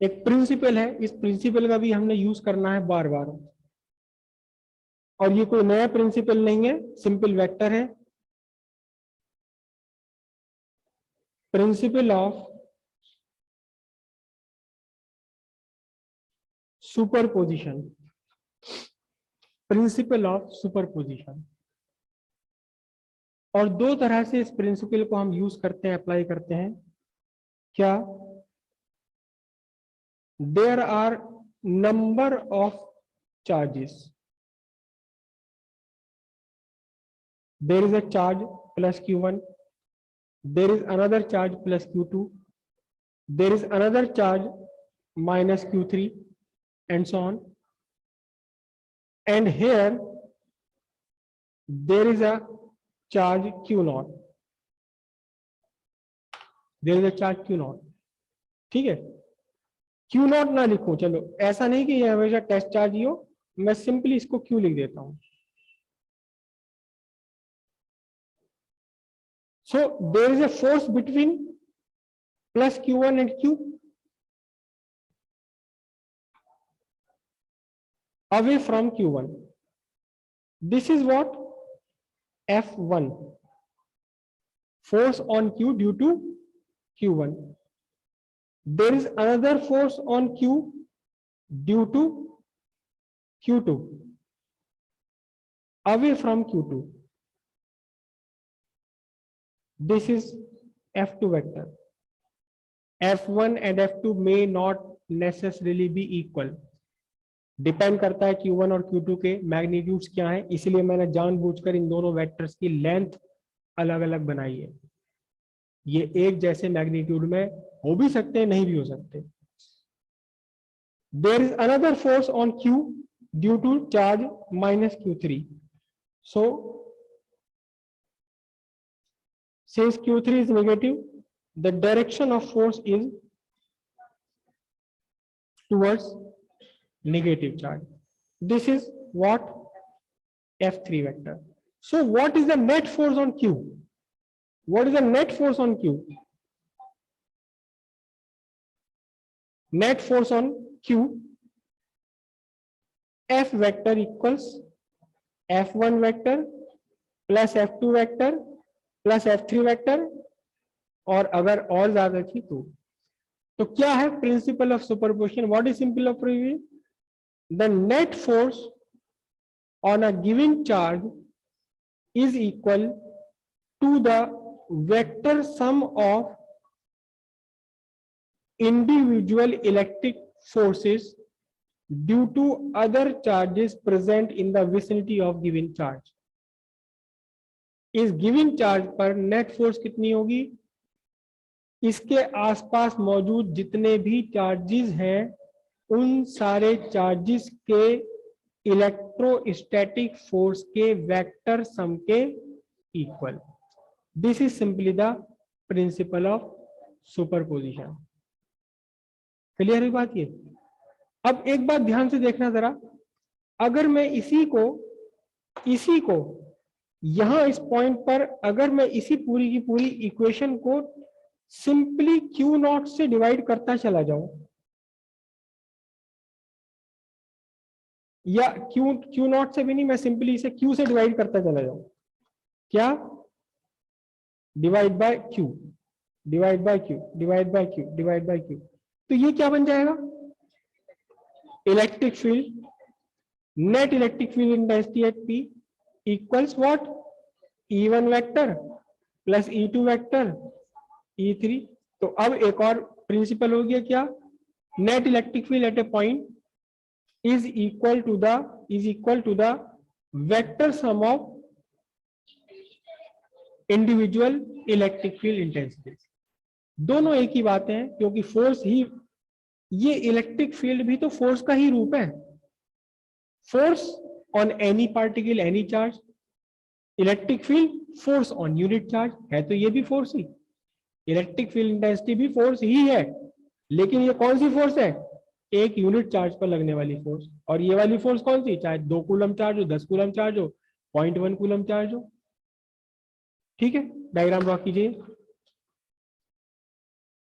एक प्रिंसिपल है, इस प्रिंसिपल का भी हमने यूज करना है बार बार, और ये कोई नया प्रिंसिपल नहीं है, सिंपल वेक्टर है। Principle of superposition, principal of superposition. और दो तरह से इस प्रिंसिपल को हम यूज करते हैं, अप्लाई करते हैं। क्या? There are number of charges, there is a charge plus Q1, there is another charge plus Q2, there is another charge minus Q3, and so on. And here there is a charge Q0, there is a charge Q0। ठीक है, Q0 ना लिखो, चलो ऐसा नहीं कि ये हमेशा टेस्ट चार्ज ही हो, मैं सिंपली इसको Q लिख देता हूं। So there is a force between plus Q1 and Q, away from Q1. This is what? F1, force on Q due to Q1. There is another force on Q due to Q2, away from Q2. This is F2 vector. F1 and F2 may not necessarily be equal. Depend करता है Q1 और Q2 के magnitudes क्या है, इसलिए मैंने जानबूझकर इन दोनों वेक्टर्स की लेंथ अलग अलग बनाई है। ये एक जैसे मैग्नीट्यूड में हो भी सकते हैं, नहीं भी हो सकते। There is another force on Q due to charge minus Q3. So since Q3 is negative, the direction of force is towards negative charge. This is what? F3 vector. So what is the net force on Q? What is the net force on Q? Net force on Q, F vector equals F1 vector plus F2 vector plus F3 vector, और अगर और ज्यादा थी तो क्या है principle of superposition? What is simple of principle? The net force on a given charge is equal to the vector sum of individual electric forces due to other charges present in the vicinity of given charge. इस given charge पर net force कितनी होगी? इसके आसपास मौजूद जितने भी charges हैं उन सारे चार्जेस के इलेक्ट्रोस्टैटिक फोर्स के वेक्टर सम के equal. This is simply the principal of superposition. Clear है बात ये? अब एक बात ध्यान से देखना जरा, अगर मैं इसी को यहां इस पॉइंट पर, अगर मैं इसी पूरी की पूरी इक्वेशन को सिंपली Q0 से डिवाइड करता चला जाऊं, या Q0 से भी नहीं, मैं सिंपली इसे Q से डिवाइड करता चला जाऊं, क्या? Divide by Q, divide by Q, divide by Q, divide by Q, तो ये क्या बन जाएगा? Electric field, net electric field intensity at P equals what? E1 vector plus E2 vector E3। तो अब एक और प्रिंसिपल हो गया, क्या? Net electric field at A point is equal to the vector sum of individual electric field intensities। दोनों एक ही बात है, क्योंकि फोर्स ही, ये इलेक्ट्रिक फील्ड भी तो फोर्स का ही रूप है। Force on any particle any charge, electric field force on unit charge, है तो ये भी फोर्स ही। इलेक्ट्रिक फील्ड इंटेंसिटी भी फोर्स ही है, लेकिन ये कौन सी फोर्स है? एक यूनिट चार्ज पर लगने वाली फोर्स। और ये वाली फोर्स कौन सी? चाहे 2 कूलम चार्ज हो, 10 कूलम चार्ज हो, 0.1 कूलम चार्ज हो। ठीक है, डायग्राम ड्रॉ कीजिए।